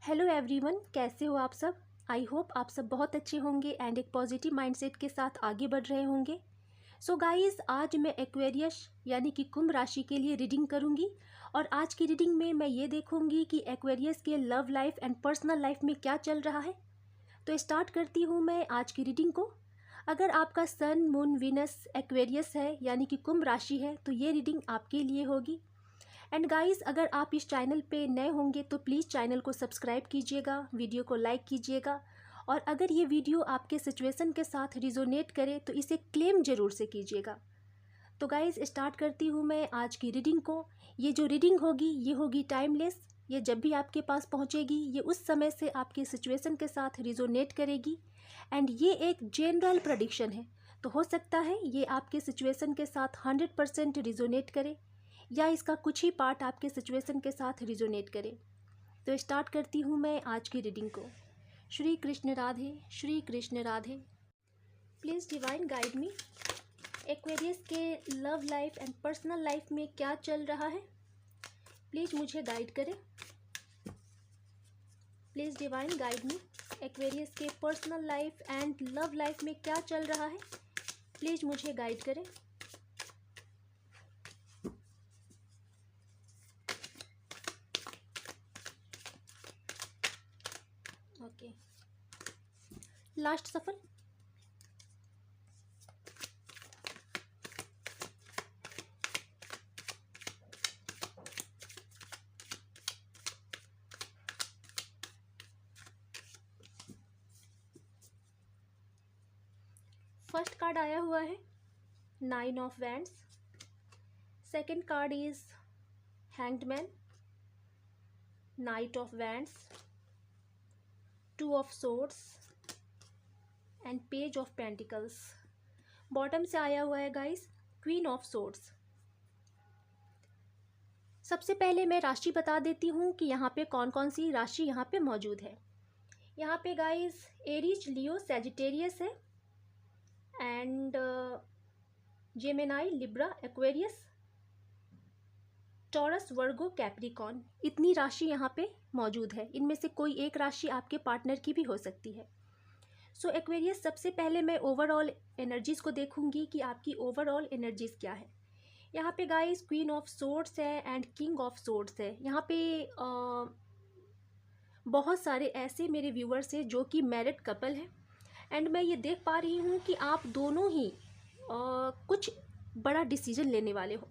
Hello everyone, कैसे हो आप सब। आई होप आप सब बहुत अच्छे होंगे एंड एक पॉजिटिव माइंडसेट के साथ आगे बढ़ रहे होंगे। सो गाइस, आज मैं एक्वेरियस यानी कि कुंभ राशि के लिए रीडिंग करूंगी और आज की रीडिंग में मैं ये देखूंगी कि एक्वेरियस के love life and personal life में क्या चल रहा है। तो स्टार्ट करती हूँ मैं आज की रीडिंग को। अगर आपका सन, मून, वीनस एक्वेरियस है यानी कि कुंभ राशि है तो ये रीडिंग आपके लिए होगी। एंड गाइस, अगर आप इस चैनल पे नए होंगे तो प्लीज़ चैनल को सब्सक्राइब कीजिएगा, वीडियो को लाइक कीजिएगा और अगर ये वीडियो आपके सिचुएशन के साथ रिजोनेट करे तो इसे क्लेम ज़रूर से कीजिएगा। तो गाइस, स्टार्ट करती हूँ मैं आज की रीडिंग को। ये जो रीडिंग होगी ये होगी टाइमलेस। ये जब भी आपके पास पहुँचेगी ये उस समय से आपके सिचुएशन के साथ रिजोनेट करेगी एंड ये एक जनरल प्रेडिक्शन है। तो हो सकता है ये आपके सिचुएशन के साथ 100% रिजोनेट करे या इसका कुछ ही पार्ट आपके सिचुएशन के साथ रिजोनेट करे। तो स्टार्ट करती हूँ मैं आज की रीडिंग को। Shri Krishna Radhe, Shri Krishna Radhe. Please divine guide me. Aquarius के love life and personal life में क्या चल रहा है, प्लीज़ मुझे गाइड करें। Please divine guide me. Aquarius के personal life and love life में क्या चल रहा है, प्लीज़ मुझे गाइड करें। Okay, last shuffle. First card आया हुआ है 9 of wands. Second card is hanged man, knight of wands, 2 of swords and page of pentacles. Bottom से आया हुआ है गाइस क्वीन ऑफ सोर्ड्स। सबसे पहले मैं राशि बता देती हूँ कि यहाँ पे कौन कौन सी राशि यहाँ पे मौजूद है। यहाँ पे गाइस एरीज, लियो, सैजिटेरियस है and Gemini, Libra, Aquarius, taurus, Virgo, Capricorn. इतनी राशि यहाँ पे मौजूद है। इनमें से कोई एक राशि आपके पार्टनर की भी हो सकती है। सो एक्वेरियस, सबसे पहले मैं ओवरऑल एनर्जीज को देखूंगी कि आपकी ओवरऑल एनर्जीज क्या है। यहाँ पे गाइस क्वीन ऑफ सोर्ड्स है एंड किंग ऑफ सोर्ड्स है। यहाँ पे बहुत सारे ऐसे मेरे व्यूअर्स हैं जो कि मैरिड कपल हैं एंड मैं ये देख पा रही हूँ कि आप दोनों ही कुछ बड़ा डिसीजन लेने वाले हो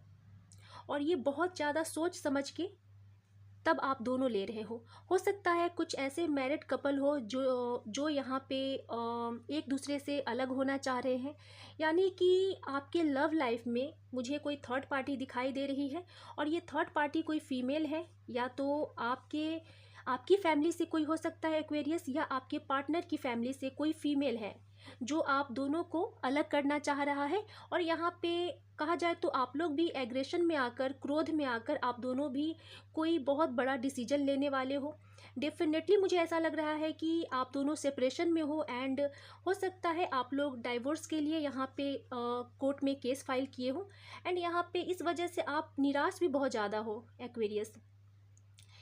और ये बहुत ज़्यादा सोच समझ के तब आप दोनों ले रहे हो सकता है कुछ ऐसे मैरिड कपल हो जो यहाँ पे एक दूसरे से अलग होना चाह रहे हैं, यानी कि आपके लव लाइफ में मुझे कोई थर्ड पार्टी दिखाई दे रही है और ये थर्ड पार्टी कोई फीमेल है या तो आपकी फैमिली से कोई हो सकता है एक्वेरियस, या आपके पार्टनर की फैमिली से कोई फीमेल है जो आप दोनों को अलग करना चाह रहा है। और यहाँ पे कहा जाए तो आप लोग भी एग्रेशन में आकर, क्रोध में आकर आप दोनों भी कोई बहुत बड़ा डिसीजन लेने वाले हो। डेफिनेटली मुझे ऐसा लग रहा है कि आप दोनों सेपरेशन में हो एंड हो सकता है आप लोग डाइवोर्स के लिए यहाँ पे कोर्ट में केस फाइल किए हो एंड यहाँ पे इस वजह से आप निराश भी बहुत ज़्यादा हो एक्वेरियस।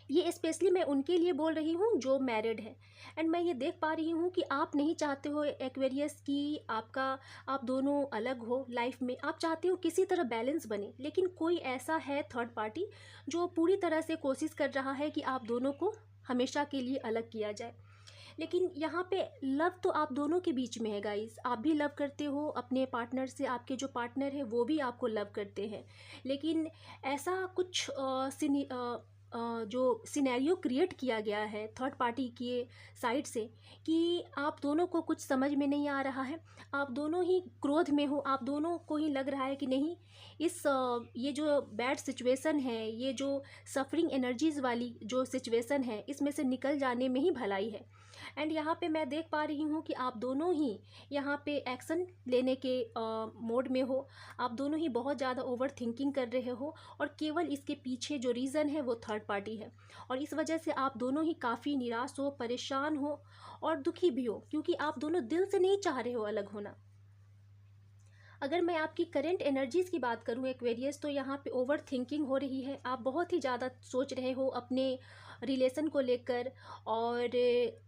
ये स्पेशली मैं उनके लिए बोल रही हूँ जो मैरिड है एंड मैं ये देख पा रही हूँ कि आप नहीं चाहते हो एक्वेरियस कि आप दोनों अलग हो लाइफ में। आप चाहते हो किसी तरह बैलेंस बने, लेकिन कोई ऐसा है थर्ड पार्टी जो पूरी तरह से कोशिश कर रहा है कि आप दोनों को हमेशा के लिए अलग किया जाए। लेकिन यहाँ पे लव तो आप दोनों के बीच में है गाइस। आप भी लव करते हो अपने पार्टनर से, आपके जो पार्टनर है वो भी आपको लव करते हैं, लेकिन ऐसा कुछ जो सिनेरियो क्रिएट किया गया है थर्ड पार्टी के साइड से कि आप दोनों को कुछ समझ में नहीं आ रहा है। आप दोनों ही क्रोध में हो, आप दोनों को ही लग रहा है कि नहीं, ये जो बैड सिचुएशन है, ये जो सफरिंग एनर्जीज़ वाली जो सिचुएशन है, इसमें से निकल जाने में ही भलाई है। एंड यहाँ पे मैं देख पा रही हूँ कि आप दोनों ही यहाँ पे एक्शन लेने के मोड में हो। आप दोनों ही बहुत ज़्यादा ओवर थिंकिंग कर रहे हो और केवल इसके पीछे जो रीज़न है वो थर्ड पार्टी है और इस वजह से आप दोनों ही काफ़ी निराश हो, परेशान हो और दुखी भी हो, क्योंकि आप दोनों दिल से नहीं चाह रहे हो अलग होना। अगर मैं आपकी करंट एनर्जीज़ की बात करूं एक्वेरियस, तो यहाँ पे ओवर थिंकिंग हो रही है। आप बहुत ही ज़्यादा सोच रहे हो अपने रिलेशन को लेकर, और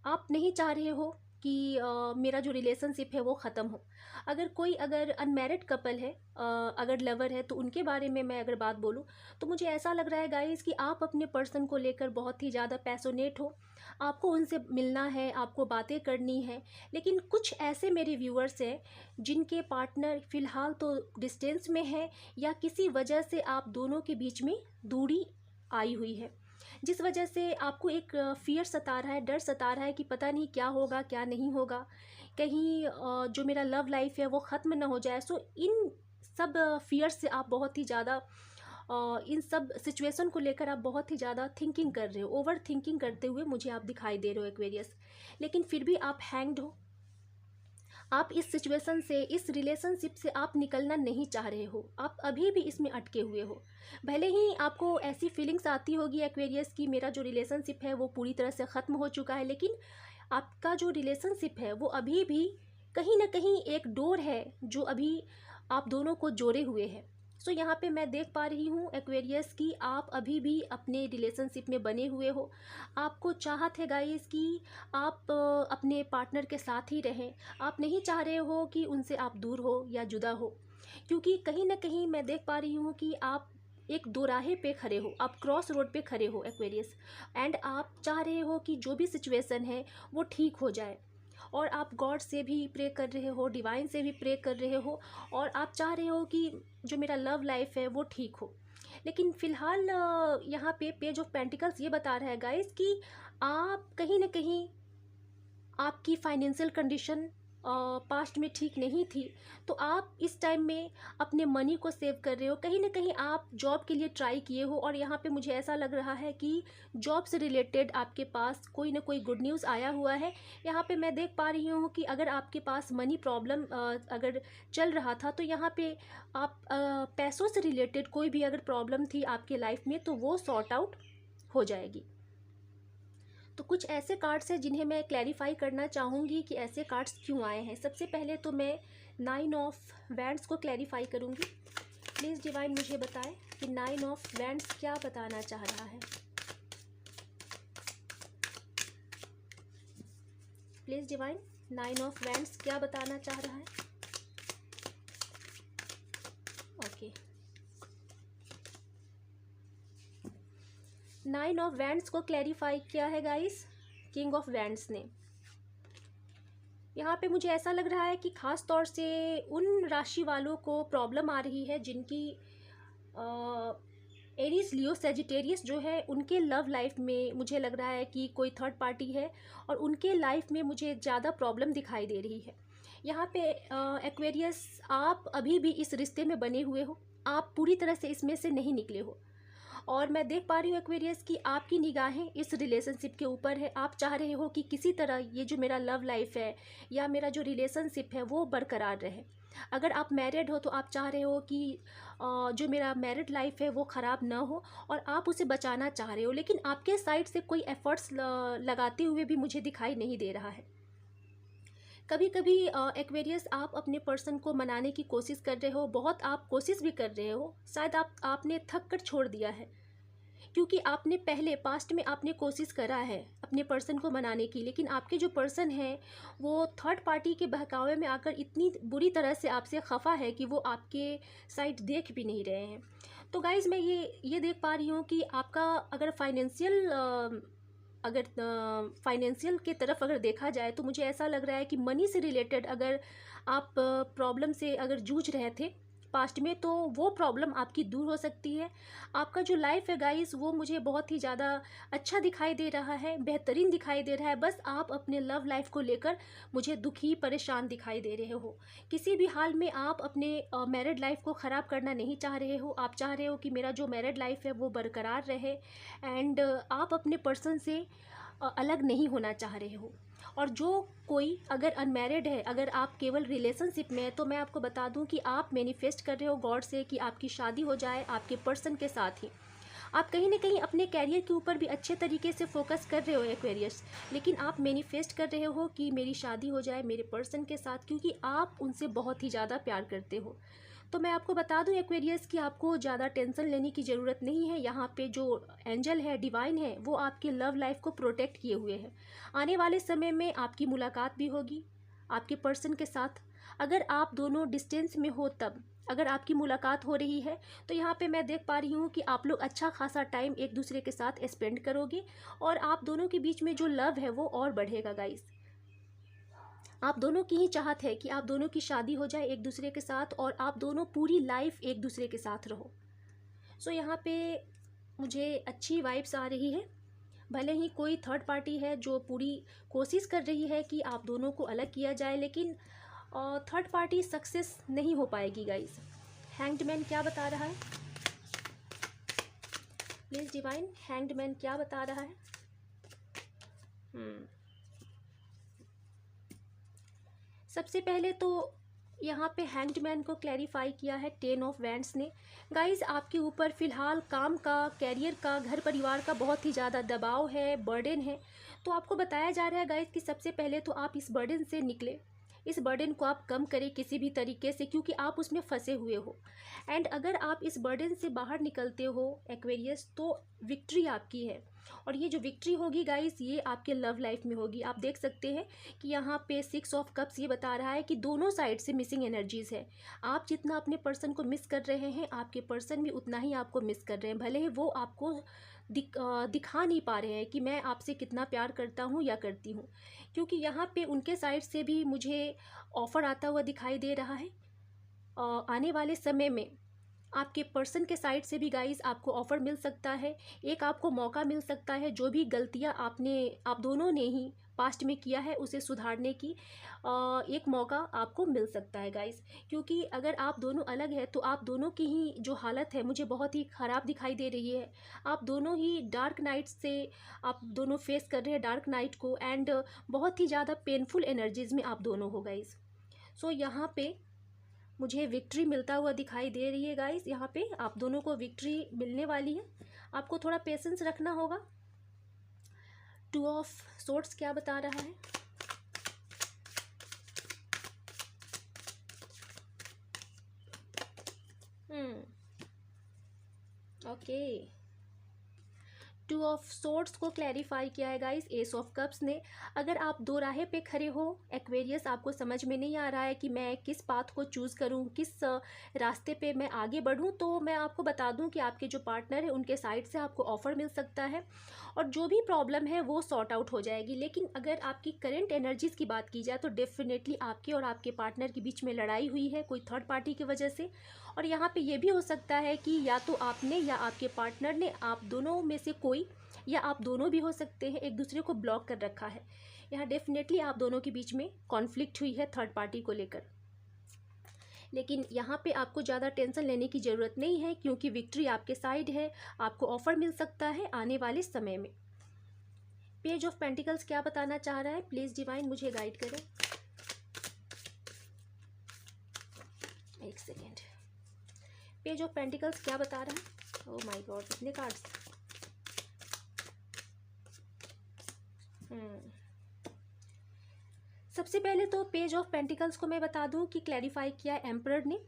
आप नहीं चाह रहे हो कि मेरा जो रिलेशनशिप है वो ख़त्म हो। अगर अनमैरिड कपल है, अगर लवर है, तो उनके बारे में मैं अगर बात बोलूँ तो मुझे ऐसा लग रहा है गाइस कि आप अपने पर्सन को लेकर बहुत ही ज़्यादा पैशनेट हो, आपको उनसे मिलना है, आपको बातें करनी है। लेकिन कुछ ऐसे मेरे व्यूअर्स हैं जिनके पार्टनर फ़िलहाल तो डिस्टेंस में है, या किसी वजह से आप दोनों के बीच में दूरी आई हुई है, जिस वजह से आपको एक फ़ियर सता रहा है, डर सता रहा है कि पता नहीं क्या होगा क्या नहीं होगा, कहीं जो मेरा लव लाइफ है वो ख़त्म ना हो जाए। सो इन सब फ़ियर से आप बहुत ही ज़्यादा इन सब सिचुएशन को लेकर आप बहुत ही ज़्यादा थिंकिंग कर रहे हो, ओवर थिंकिंग करते हुए मुझे आप दिखाई दे रहे हो एक्वेरियस। लेकिन फिर भी आप हैंग्ड हो, आप इस सिचुएशन से, इस रिलेशनशिप से आप निकलना नहीं चाह रहे हो, आप अभी भी इसमें अटके हुए हो। भले ही आपको ऐसी फीलिंग्स आती होगी एक्वेरियस कि मेरा जो रिलेशनशिप है वो पूरी तरह से ख़त्म हो चुका है, लेकिन आपका जो रिलेशनशिप है वो अभी भी कहीं ना कहीं एक डोर है जो अभी आप दोनों को जोड़े हुए है। सो यहाँ पे मैं देख पा रही हूँ एक्वेरियस कि आप अभी भी अपने रिलेशनशिप में बने हुए हो। आपको चाहत है गाइस कि आप अपने पार्टनर के साथ ही रहें, आप नहीं चाह रहे हो कि उनसे आप दूर हो या जुदा हो, क्योंकि कहीं ना कहीं मैं देख पा रही हूँ कि आप एक दोराहे पे खड़े हो, आप क्रॉस रोड पे खड़े हो एक्वेरियस, एंड आप चाह रहे हो कि जो भी सिचुएशन है वो ठीक हो जाए, और आप गॉड से भी प्रे कर रहे हो, डिवाइन से भी प्रे कर रहे हो, और आप चाह रहे हो कि जो मेरा लव लाइफ है वो ठीक हो। लेकिन फ़िलहाल यहाँ पे पेज ऑफ पेंटिकल्स ये बता रहा है गाइस कि आप कहीं ना कहीं, आपकी फाइनेंशियल कंडीशन पास्ट में ठीक नहीं थी, तो आप इस टाइम में अपने मनी को सेव कर रहे हो। कहीं ना कहीं आप जॉब के लिए ट्राई किए हो, और यहाँ पे मुझे ऐसा लग रहा है कि जॉब से रिलेटेड आपके पास कोई ना कोई गुड न्यूज़ आया हुआ है। यहाँ पे मैं देख पा रही हूँ कि अगर आपके पास मनी प्रॉब्लम अगर चल रहा था, तो यहाँ पे आप पैसों से रिलेटेड कोई भी अगर प्रॉब्लम थी आपके लाइफ में तो वो सॉर्ट आउट हो जाएगी। तो कुछ ऐसे कार्ड्स हैं जिन्हें मैं क्लैरिफाई करना चाहूँगी कि ऐसे कार्ड्स क्यों आए हैं। सबसे पहले तो मैं 9 ऑफ वैंड्स को क्लैरिफाई करूँगी। प्लीज़ डिवाइन मुझे बताएं कि 9 ऑफ वैंड्स क्या बताना चाह रहा है। प्लीज़ डिवाइन, 9 ऑफ वैंड्स क्या बताना चाह रहा है। ओके, 9 ऑफ वैंड्स को क्लैरिफाई किया है गाइस किंग ऑफ वैंड्स ने। यहाँ पे मुझे ऐसा लग रहा है कि ख़ास तौर से उन राशि वालों को प्रॉब्लम आ रही है जिनकी एरीज, लियो, सेजिटेरियस जो है, उनके लव लाइफ में मुझे लग रहा है कि कोई थर्ड पार्टी है, और उनके लाइफ में मुझे ज़्यादा प्रॉब्लम दिखाई दे रही है। यहाँ पे एक्वेरियस, आप अभी भी इस रिश्ते में बने हुए हो, आप पूरी तरह से इसमें से नहीं निकले हो, और मैं देख पा रही हूँ एक्वेरियस कि आपकी निगाहें इस रिलेशनशिप के ऊपर है। आप चाह रहे हो कि किसी तरह ये जो मेरा लव लाइफ है या मेरा जो रिलेशनशिप है वो बरकरार रहे। अगर आप मैरिड हो तो आप चाह रहे हो कि जो मेरा मैरिड लाइफ है वो ख़राब ना हो, और आप उसे बचाना चाह रहे हो, लेकिन आपके साइड से कोई एफर्ट्स लगाते हुए भी मुझे दिखाई नहीं दे रहा है। कभी कभी एक्वेरियस, आप अपने पर्सन को मनाने की कोशिश कर रहे हो, बहुत आप कोशिश भी कर रहे हो, शायद आपने थक कर छोड़ दिया है, क्योंकि आपने पहले पास्ट में आपने कोशिश करा है अपने पर्सन को मनाने की, लेकिन आपके जो पर्सन है वो थर्ड पार्टी के बहकावे में आकर इतनी बुरी तरह से आपसे खफा है कि वो आपके साइड देख भी नहीं रहे हैं। तो गाइज़, मैं ये देख पा रही हूँ कि आपका अगर फाइनेंशियल के तरफ अगर देखा जाए तो मुझे ऐसा लग रहा है कि मनी से रिलेटेड अगर आप प्रॉब्लम से अगर जूझ रहे थे पास्ट में, तो वो प्रॉब्लम आपकी दूर हो सकती है। आपका जो लाइफ है गाइस वो मुझे बहुत ही ज़्यादा अच्छा दिखाई दे रहा है, बेहतरीन दिखाई दे रहा है। बस आप अपने लव लाइफ को लेकर मुझे दुखी, परेशान दिखाई दे रहे हो। किसी भी हाल में आप अपने मैरिड लाइफ को ख़राब करना नहीं चाह रहे हो। आप चाह रहे हो कि मेरा जो मैरिड लाइफ है वो बरकरार रहे, एंड आप अपने पर्सन से अलग नहीं होना चाह रहे हो। और जो कोई अगर अनमैरिड है, अगर आप केवल रिलेशनशिप में है, तो मैं आपको बता दूं कि आप मैनिफेस्ट कर रहे हो गॉड से कि आपकी शादी हो जाए आपके पर्सन के साथ ही। आप कहीं ना कहीं अपने कैरियर के ऊपर भी अच्छे तरीके से फोकस कर रहे हो एक्वेरियस, लेकिन आप मैनिफेस्ट कर रहे हो कि मेरी शादी हो जाए मेरे पर्सन के साथ, क्योंकि आप उनसे बहुत ही ज़्यादा प्यार करते हो। तो मैं आपको बता दूं एक्वेरियस कि आपको ज़्यादा टेंशन लेने की ज़रूरत नहीं है। यहाँ पे जो एंजल है, डिवाइन है, वो आपके लव लाइफ को प्रोटेक्ट किए हुए हैं। आने वाले समय में आपकी मुलाकात भी होगी आपके पर्सन के साथ। अगर आप दोनों डिस्टेंस में हो तब अगर आपकी मुलाकात हो रही है तो यहाँ पे मैं देख पा रही हूँ कि आप लोग अच्छा खासा टाइम एक दूसरे के साथ स्पेंड करोगे और आप दोनों के बीच में जो लव है वो और बढ़ेगा गाइस। आप दोनों की ही चाहत है कि आप दोनों की शादी हो जाए एक दूसरे के साथ और आप दोनों पूरी लाइफ एक दूसरे के साथ रहो। सो यहाँ पे मुझे अच्छी वाइब्स आ रही है। भले ही कोई थर्ड पार्टी है जो पूरी कोशिश कर रही है कि आप दोनों को अलग किया जाए, लेकिन थर्ड पार्टी सक्सेस नहीं हो पाएगी गाइस। हैंग्ड मैन क्या बता रहा है प्लीज़ डिवाइन, हैंग्ड मैन क्या बता रहा है? सबसे पहले तो यहाँ पे हैंग्ड मैन को क्लैरिफाई किया है 10 ऑफ वैंड्स ने। गाइस आपके ऊपर फ़िलहाल काम का, कैरियर का, घर परिवार का बहुत ही ज़्यादा दबाव है, बर्डन है। तो आपको बताया जा रहा है गाइस कि सबसे पहले तो आप इस बर्डन से निकले, इस बर्डन को आप कम करें किसी भी तरीके से, क्योंकि आप उसमें फंसे हुए हो। एंड अगर आप इस बर्डन से बाहर निकलते हो एक्वेरियस तो विक्ट्री आपकी है। और ये जो विक्ट्री होगी गाइस ये आपके लव लाइफ में होगी। आप देख सकते हैं कि यहाँ पे 6 ऑफ कप्स ये बता रहा है कि दोनों साइड से मिसिंग एनर्जीज़ है। आप जितना अपने पर्सन को मिस कर रहे हैं आपके पर्सन भी उतना ही आपको मिस कर रहे हैं। भले ही वो आपको दिखा नहीं पा रहे हैं कि मैं आपसे कितना प्यार करता हूँ या करती हूँ, क्योंकि यहाँ पे उनके साइड से भी मुझे ऑफ़र आता हुआ दिखाई दे रहा है। आने वाले समय में आपके पर्सन के साइड से भी गाइस आपको ऑफ़र मिल सकता है। एक आपको मौका मिल सकता है जो भी गलतियाँ आप दोनों ने ही पास्ट में किया है उसे सुधारने की एक मौका आपको मिल सकता है गाइस। क्योंकि अगर आप दोनों अलग हैं तो आप दोनों की ही जो हालत है मुझे बहुत ही ख़राब दिखाई दे रही है। आप दोनों ही डार्क नाइट से आप दोनों फेस कर रहे हैं डार्क नाइट को, एंड बहुत ही ज़्यादा पेनफुल एनर्जीज़ में आप दोनों हो गाइस। सो यहाँ पे मुझे विक्ट्री मिलता हुआ दिखाई दे रही है गाइस। यहाँ पे आप दोनों को विक्ट्री मिलने वाली है, आपको थोड़ा पेशेंस रखना होगा। 2 ऑफ सोर्ड्स क्या बता रहा है? ओके, 2 ऑफ सोर्ड्स को क्लैरिफाई किया है गाइस एस ऑफ कप्स ने। अगर आप दो राहे पे खड़े हो एक्वेरियस, आपको समझ में नहीं आ रहा है कि मैं किस पाथ को चूज़ करूं, किस रास्ते पे मैं आगे बढ़ूं, तो मैं आपको बता दूं कि आपके जो पार्टनर है उनके साइड से आपको ऑफ़र मिल सकता है और जो भी प्रॉब्लम है वो सॉर्ट आउट हो जाएगी। लेकिन अगर आपकी करंट एनर्जीज़ की बात की जाए तो डेफिनेटली आपके और आपके पार्टनर के बीच में लड़ाई हुई है कोई थर्ड पार्टी की वजह से। और यहाँ पे ये भी हो सकता है कि या तो आपने या आपके पार्टनर ने, आप दोनों में से कोई या आप दोनों भी हो सकते हैं, एक दूसरे को ब्लॉक कर रखा है। यहाँ डेफिनेटली आप दोनों के बीच में कॉन्फ्लिक्ट हुई है थर्ड पार्टी को लेकर। लेकिन यहाँ पे आपको ज़्यादा टेंशन लेने की ज़रूरत नहीं है क्योंकि विक्ट्री आपके साइड है। आपको ऑफ़र मिल सकता है आने वाले समय में। पेज ऑफ पेंटिकल्स क्या बताना चाह रहा है? प्लीज़ डिवाइन मुझे गाइड करें। एक सेकेंड, पेज ऑफ पेंटिकल्स क्या बता रहा है? ओह माय गॉड, कितने कार्ड्स। सबसे पहले तो पेज ऑफ पेंटिकल्स को मैं बता दूं कि क्लैरिफाई किया है एम्परर ने।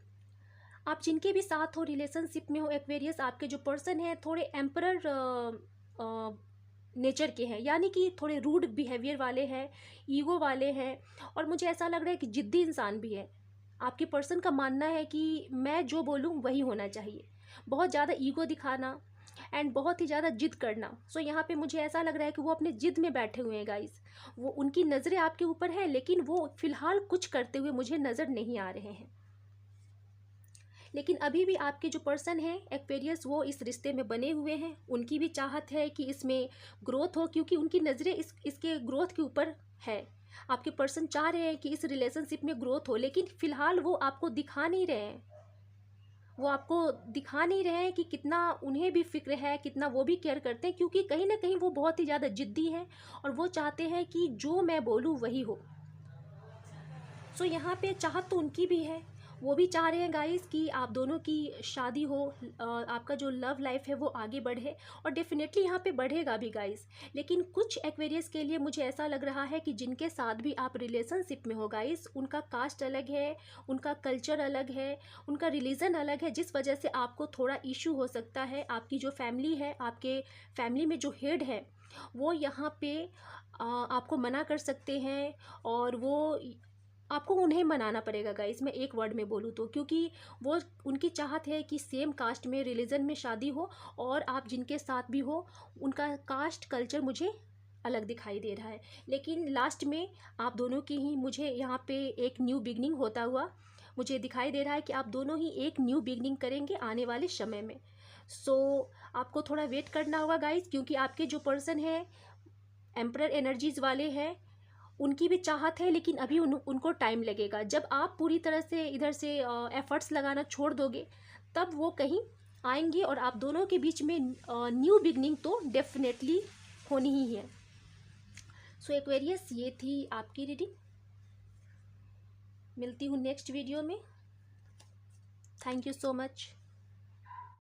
आप जिनके भी साथ हो, रिलेशनशिप में हो एक्वेरियस, आपके जो पर्सन है थोड़े एम्परर नेचर के हैं, यानी कि थोड़े रूड बिहेवियर वाले हैं, ईगो वाले हैं, और मुझे ऐसा लग रहा है कि जिद्दी इंसान भी है। आपके पर्सन का मानना है कि मैं जो बोलूँ वही होना चाहिए, बहुत ज़्यादा ईगो दिखाना एंड बहुत ही ज़्यादा जिद करना। सो यहाँ पे मुझे ऐसा लग रहा है कि वो अपने जिद में बैठे हुए हैं गाइस। वो उनकी नज़रें आपके ऊपर है लेकिन वो फ़िलहाल कुछ करते हुए मुझे नज़र नहीं आ रहे हैं। लेकिन अभी भी आपके जो पर्सन हैं एक्वेरियस, वो इस रिश्ते में बने हुए हैं। उनकी भी चाहत है कि इसमें ग्रोथ हो क्योंकि उनकी नज़रें इसके ग्रोथ के ऊपर है। आपके पर्सन चाह रहे हैं कि इस रिलेशनशिप में ग्रोथ हो, लेकिन फ़िलहाल वो आपको दिखा नहीं रहे हैं। वो आपको दिखा नहीं रहे हैं कि कितना उन्हें भी फिक्र है, कितना वो भी केयर करते हैं, क्योंकि कहीं ना कहीं वो बहुत ही ज़्यादा जिद्दी हैं और वो चाहते हैं कि जो मैं बोलूँ वही हो। सो यहाँ पे चाहत तो उनकी भी है, वो भी चाह रहे हैं गाइस कि आप दोनों की शादी हो, आपका जो लव लाइफ है वो आगे बढ़े, और डेफिनेटली यहाँ पे बढ़ेगा भी गाइस। लेकिन कुछ एक्वेरियस के लिए मुझे ऐसा लग रहा है कि जिनके साथ भी आप रिलेशनशिप में हो गाइस, उनका कास्ट अलग है, उनका कल्चर अलग है, उनका रिलीजन अलग है, जिस वजह से आपको थोड़ा इशू हो सकता है। आपकी जो फैमिली है, आपके फैमिली में जो हेड है, वो यहाँ पे आपको मना कर सकते हैं, और वो आपको उन्हें मनाना पड़ेगा गाइस, मैं एक वर्ड में बोलूँ तो, क्योंकि वो उनकी चाहत है कि सेम कास्ट में, रिलीजन में शादी हो, और आप जिनके साथ भी हो उनका कास्ट कल्चर मुझे अलग दिखाई दे रहा है। लेकिन लास्ट में आप दोनों की ही मुझे यहाँ पे एक न्यू बिगनिंग होता हुआ मुझे दिखाई दे रहा है कि आप दोनों ही एक न्यू बिगनिंग करेंगे आने वाले समय में। सो आपको थोड़ा वेट करना होगा गाइस, क्योंकि आपके जो पर्सन है एम्परर एनर्जीज वाले हैं, उनकी भी चाहत है, लेकिन अभी उनको टाइम लगेगा। जब आप पूरी तरह से इधर से एफर्ट्स लगाना छोड़ दोगे, तब वो कहीं आएंगे, और आप दोनों के बीच में न्यू बिगनिंग तो डेफिनेटली होनी ही है। सो एक्वेरियस, ये थी आपकी रीडिंग। मिलती हूँ नेक्स्ट वीडियो में। Thank you so much.